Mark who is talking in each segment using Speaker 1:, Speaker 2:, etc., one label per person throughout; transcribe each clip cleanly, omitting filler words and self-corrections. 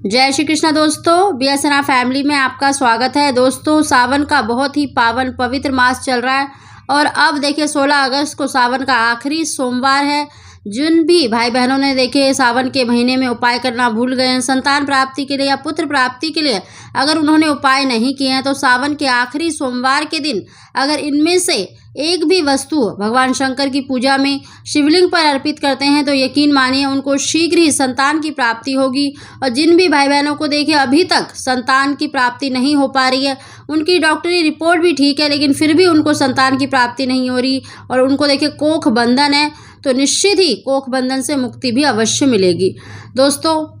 Speaker 1: जय श्री कृष्णा दोस्तों, बीएसएनआ फैमिली में आपका स्वागत है। दोस्तों, सावन का बहुत ही पावन पवित्र मास चल रहा है और अब देखिए 16 अगस्त को सावन का आखिरी सोमवार है। जिन भी भाई बहनों ने देखे सावन के महीने में उपाय करना भूल गए हैं संतान प्राप्ति के लिए या पुत्र प्राप्ति के लिए, अगर उन्होंने उपाय नहीं किए हैं तो सावन के आखिरी सोमवार के दिन अगर इनमें से एक भी वस्तु भगवान शंकर की पूजा में शिवलिंग पर अर्पित करते हैं तो यकीन मानिए उनको शीघ्र ही संतान की प्राप्ति होगी। और जिन भी भाई बहनों को देखे अभी तक संतान की प्राप्ति नहीं हो पा रही है, उनकी डॉक्टरी रिपोर्ट भी ठीक है लेकिन फिर भी उनको संतान की प्राप्ति नहीं हो रही और उनको देखे कोख बंधन है, तो निश्चित ही कोख बंधन से मुक्ति भी अवश्य मिलेगी। दोस्तों,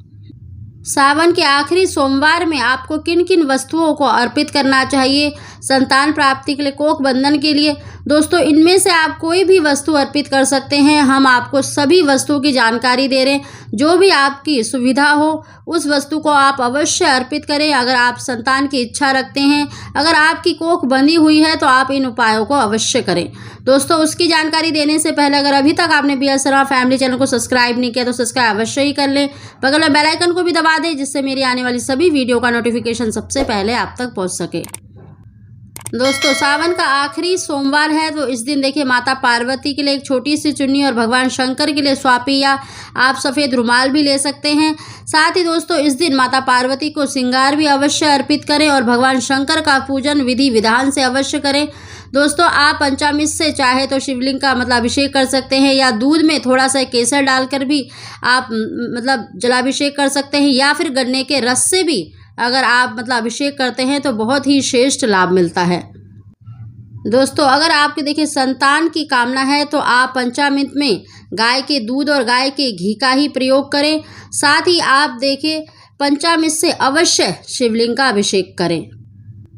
Speaker 1: सावन के आखिरी सोमवार में आपको किन किन वस्तुओं को अर्पित करना चाहिए संतान प्राप्ति के लिए, कोख बंधन के लिए? दोस्तों, इनमें से आप कोई भी वस्तु अर्पित कर सकते हैं। हम आपको सभी वस्तुओं की जानकारी दे रहे हैं। जो भी आपकी सुविधा हो उस वस्तु को आप अवश्य अर्पित करें। अगर आप संतान की इच्छा रखते हैं, अगर आपकी कोख बंधी हुई है तो आप इन उपायों को अवश्य करें। दोस्तों, उसकी जानकारी देने से पहले अगर अभी तक आपने बीएसएनआ फैमिली चैनल को सब्सक्राइब नहीं किया तो सब्सक्राइब अवश्य ही कर लें। बगल में बेल आइकन को भी दबा दें जिससे मेरी आने वाली सभी वीडियो का नोटिफिकेशन सबसे पहले आप तक पहुंच सके। दोस्तों, सावन का आखिरी सोमवार है तो इस दिन देखिए माता पार्वती के लिए एक छोटी सी चुन्नी और भगवान शंकर के लिए स्वापी या आप सफ़ेद रुमाल भी ले सकते हैं। साथ ही दोस्तों, इस दिन माता पार्वती को श्रृंगार भी अवश्य अर्पित करें और भगवान शंकर का पूजन विधि विधान से अवश्य करें। दोस्तों, आप पंचामृत से चाहे तो शिवलिंग का अभिषेक कर सकते हैं या दूध में थोड़ा सा केसर डालकर भी आप जलाभिषेक कर सकते हैं या फिर गन्ने के रस से भी अगर आप अभिषेक करते हैं तो बहुत ही श्रेष्ठ लाभ मिलता है। दोस्तों, अगर आपके देखिए संतान की कामना है तो आप पंचामृत में गाय के दूध और गाय के घी का ही प्रयोग करें। साथ ही आप देखिए पंचामृत से अवश्य शिवलिंग का अभिषेक करें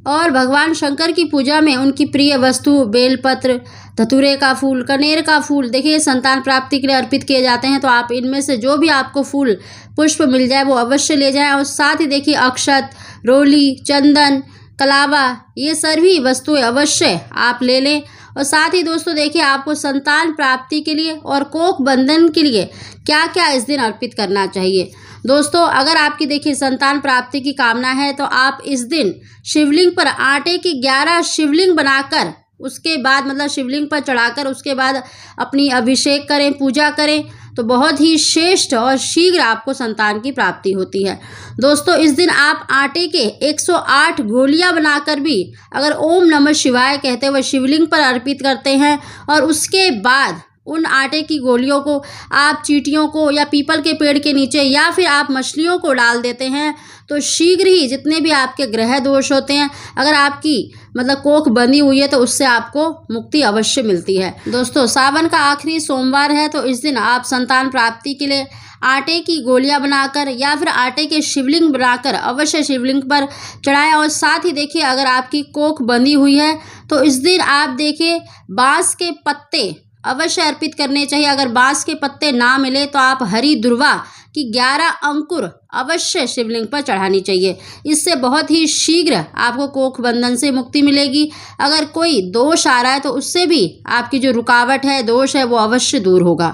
Speaker 1: और भगवान शंकर की पूजा में उनकी प्रिय वस्तु बेलपत्र, धतूरे का फूल, कनेर का फूल देखिए संतान प्राप्ति के लिए अर्पित किए जाते हैं। तो आप इनमें से जो भी आपको फूल पुष्प मिल जाए वो अवश्य ले जाएं। और साथ ही देखिए अक्षत, रोली, चंदन, कलावा, ये सभी वस्तुएं अवश्य आप ले लें। और साथ ही दोस्तों देखिए आपको संतान प्राप्ति के लिए और कोख बंधन के लिए क्या क्या इस दिन अर्पित करना चाहिए। दोस्तों, अगर आपकी देखिए संतान प्राप्ति की कामना है तो आप इस दिन शिवलिंग पर आटे की 11 शिवलिंग बनाकर उसके बाद शिवलिंग पर चढ़ाकर उसके बाद अपनी अभिषेक करें, पूजा करें तो बहुत ही श्रेष्ठ और शीघ्र आपको संतान की प्राप्ति होती है। दोस्तों, इस दिन आप आटे के 108 गोलियां बनाकर भी अगर ओम नमः शिवाय कहते हुए शिवलिंग पर अर्पित करते हैं और उसके बाद उन आटे की गोलियों को आप चींटियों को या पीपल के पेड़ के नीचे या फिर आप मछलियों को डाल देते हैं तो शीघ्र ही जितने भी आपके ग्रह दोष होते हैं, अगर आपकी कोख बंधी हुई है तो उससे आपको मुक्ति अवश्य मिलती है। दोस्तों, सावन का आखिरी सोमवार है तो इस दिन आप संतान प्राप्ति के लिए आटे की गोलियां बनाकर या फिर आटे के शिवलिंग बनाकर अवश्य शिवलिंग पर चढ़ाएं। और साथ ही देखिए अगर आपकी कोख बंधी हुई है तो इस दिन आप देखिए बांस के पत्ते अवश्य अर्पित करने चाहिए। अगर बांस के पत्ते ना मिले तो आप हरी दुर्वा की 11 अंकुर अवश्य शिवलिंग पर चढ़ानी चाहिए। इससे बहुत ही शीघ्र आपको कोख बंधन से मुक्ति मिलेगी। अगर कोई दोष आ रहा है तो उससे भी आपकी जो रुकावट है, दोष है, वो अवश्य दूर होगा।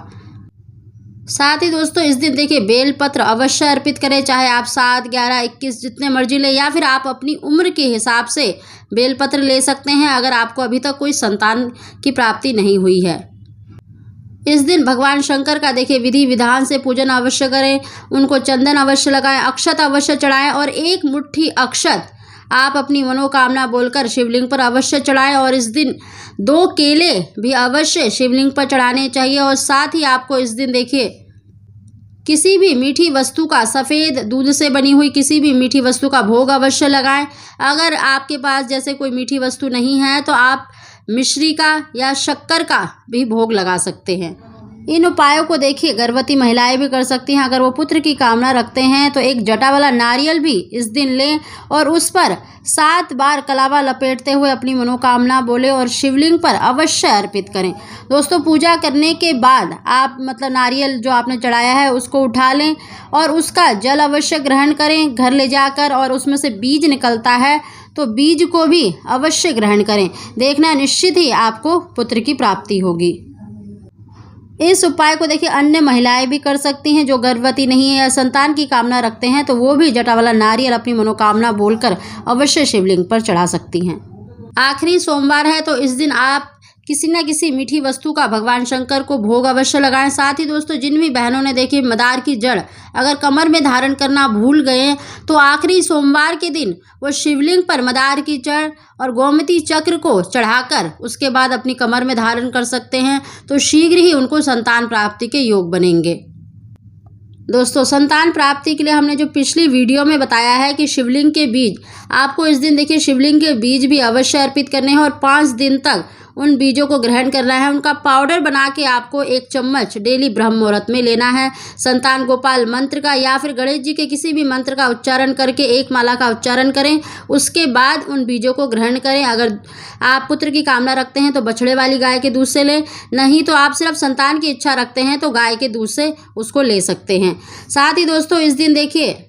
Speaker 1: साथ ही दोस्तों, इस दिन देखिए बेलपत्र अवश्य अर्पित करें, चाहे आप 7, 11, 21 जितने मर्जी ले या फिर आप अपनी उम्र के हिसाब से बेलपत्र ले सकते हैं अगर आपको अभी तक कोई संतान की प्राप्ति नहीं हुई है। इस दिन भगवान शंकर का देखिए विधि विधान से पूजन अवश्य करें, उनको चंदन अवश्य लगाएं, अक्षत अवश्य चढ़ाएं और एक मुट्ठी अक्षत आप अपनी मनोकामना बोलकर शिवलिंग पर अवश्य चढ़ाएं। और इस दिन 2 केले भी अवश्य शिवलिंग पर चढ़ाने चाहिए। और साथ ही आपको इस दिन देखिए किसी भी मीठी वस्तु का, सफ़ेद दूध से बनी हुई किसी भी मीठी वस्तु का भोग अवश्य लगाएं। अगर आपके पास जैसे कोई मीठी वस्तु नहीं है तो आप मिश्री का या शक्कर का भी भोग लगा सकते हैं। इन उपायों को देखिए गर्भवती महिलाएं भी कर सकती हैं। अगर वो पुत्र की कामना रखते हैं तो एक जटा वाला नारियल भी इस दिन लें और उस पर 7 बार कलावा लपेटते हुए अपनी मनोकामना बोले और शिवलिंग पर अवश्य अर्पित करें। दोस्तों, पूजा करने के बाद आप नारियल जो आपने चढ़ाया है उसको उठा लें और उसका जल अवश्य ग्रहण करें घर ले जाकर, और उसमें से बीज निकलता है तो बीज को भी अवश्य ग्रहण करें। देखना निश्चित ही आपको पुत्र की प्राप्ति होगी। इस उपाय को देखिए अन्य महिलाएं भी कर सकती हैं जो गर्भवती नहीं है या संतान की कामना रखते हैं, तो वो भी जटा वाला नारियल अपनी मनोकामना बोलकर अवश्य शिवलिंग पर चढ़ा सकती हैं। आखिरी सोमवार है तो इस दिन आप किसी न किसी मीठी वस्तु का भगवान शंकर को भोग अवश्य लगाएं। साथ ही दोस्तों जिन भी बहनों ने देखिए मदार की जड़ अगर कमर में धारण करना भूल गए हैं तो आखिरी सोमवार के दिन वो शिवलिंग पर मदार की जड़ और गोमती चक्र को चढ़ाकर उसके बाद अपनी कमर में धारण कर सकते हैं, तो शीघ्र ही उनको संतान प्राप्ति के योग बनेंगे। दोस्तों संतान प्राप्ति के लिए हमने जो पिछली वीडियो में बताया है कि शिवलिंग के बीज आपको इस दिन देखिए शिवलिंग के बीज भी अवश्य अर्पित करने हैं और 5 दिन तक उन बीजों को ग्रहण करना है। उनका पाउडर बना के आपको 1 चम्मच डेली ब्रह्म मुहूर्त में लेना है। संतान गोपाल मंत्र का या फिर गणेश जी के किसी भी मंत्र का उच्चारण करके 1 माला का उच्चारण करें, उसके बाद उन बीजों को ग्रहण करें। अगर आप पुत्र की कामना रखते हैं तो बछड़े वाली गाय के दूध से लें, नहीं तो आप सिर्फ संतान की इच्छा रखते हैं तो गाय के दूध से उसको ले सकते हैं। साथ ही दोस्तों इस दिन देखिए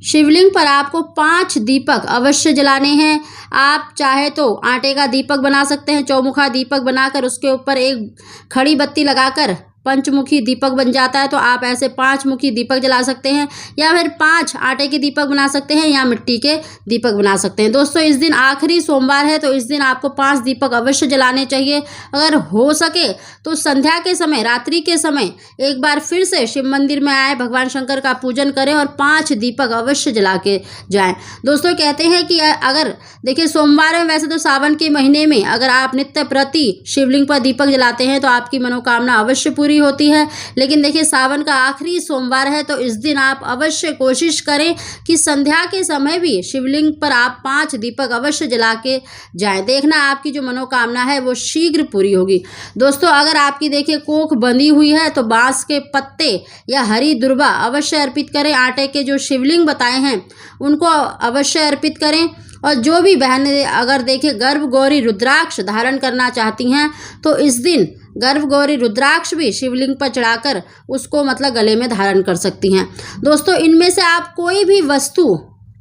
Speaker 1: शिवलिंग पर आपको 5 दीपक अवश्य जलाने हैं। आप चाहे तो आटे का दीपक बना सकते हैं, चौमुखा दीपक बनाकर उसके ऊपर एक खड़ी बत्ती लगाकर पंचमुखी दीपक बन जाता है, तो आप ऐसे 5 मुखी दीपक जला सकते हैं या फिर 5 आटे के दीपक बना सकते हैं या मिट्टी के दीपक बना सकते हैं। दोस्तों इस दिन आखिरी सोमवार है तो इस दिन आपको 5 दीपक अवश्य जलाने चाहिए। अगर हो सके तो संध्या के समय, रात्रि के समय एक बार फिर से शिव मंदिर में आए, भगवान शंकर का पूजन करें और 5 दीपक अवश्य जला के जाएं। दोस्तों कहते हैं कि अगर देखिए सोमवार में, वैसे तो सावन के महीने में अगर आप नित्य प्रति शिवलिंग पर दीपक जलाते हैं तो आपकी मनोकामना अवश्य पूरी होती है, लेकिन देखिए सावन का आखिरी सोमवार है तो इस दिन आप अवश्य कोशिश करें कि संध्या के समय भी शिवलिंग पर आप 5 दीपक अवश्य जला के जाएं। देखना आपकी जो मनोकामना है वो शीघ्र पूरी होगी। दोस्तों अगर आपकी देखिए कोख बंधी हुई है तो बांस के पत्ते या हरी दुर्वा अवश्य अर्पित करें। आटे के जो शिवलिंग बताए हैं उनको अवश्य अर्पित करें। और जो भी बहनें अगर देखिए गर्भ गौरी रुद्राक्ष धारण करना चाहती हैं तो इस दिन गर्भ गौरी रुद्राक्ष भी शिवलिंग पर चढ़ाकर उसको मतलब गले में धारण कर सकती हैं। दोस्तों इनमें से आप कोई भी वस्तु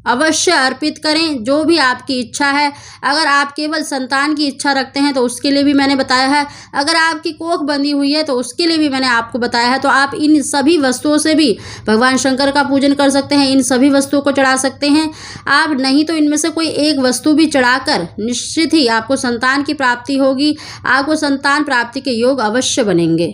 Speaker 1: अवश्य अर्पित करें, जो भी आपकी इच्छा है। अगर आप केवल संतान की इच्छा रखते हैं तो उसके लिए भी मैंने बताया है, अगर आपकी कोख बंधी हुई है तो उसके लिए भी मैंने आपको बताया है। तो आप इन सभी वस्तुओं से भी भगवान शंकर का पूजन कर सकते हैं, इन सभी वस्तुओं को चढ़ा सकते हैं आप। नहीं तो इनमें से कोई एक वस्तु भी चढ़ाकर निश्चित ही आपको संतान की प्राप्ति होगी, आपको संतान प्राप्ति के योग अवश्य बनेंगे।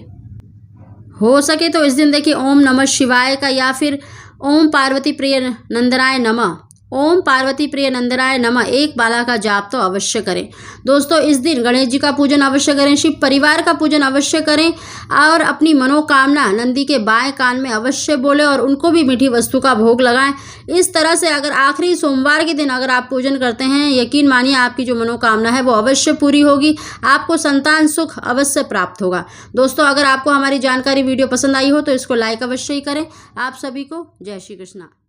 Speaker 1: हो सके तो इस दिन देखिए ओम नमः शिवाय का या फिर ओम पार्वती प्रिय नंदनाय नमः, ओम पार्वती प्रिय नंदनाय नमः 1 माला का जाप तो अवश्य करें। दोस्तों इस दिन गणेश जी का पूजन अवश्य करें, शिव परिवार का पूजन अवश्य करें और अपनी मनोकामना नंदी के बाएं कान में अवश्य बोले और उनको भी मीठी वस्तु का भोग लगाएं। इस तरह से अगर आखिरी सोमवार के दिन अगर आप पूजन करते हैं, यकीन मानिए आपकी जो मनोकामना है वो अवश्य पूरी होगी, आपको संतान सुख अवश्य प्राप्त होगा। दोस्तों अगर आपको हमारी जानकारी वीडियो पसंद आई हो तो इसको लाइक अवश्य ही करें। आप सभी को जय श्री कृष्णा।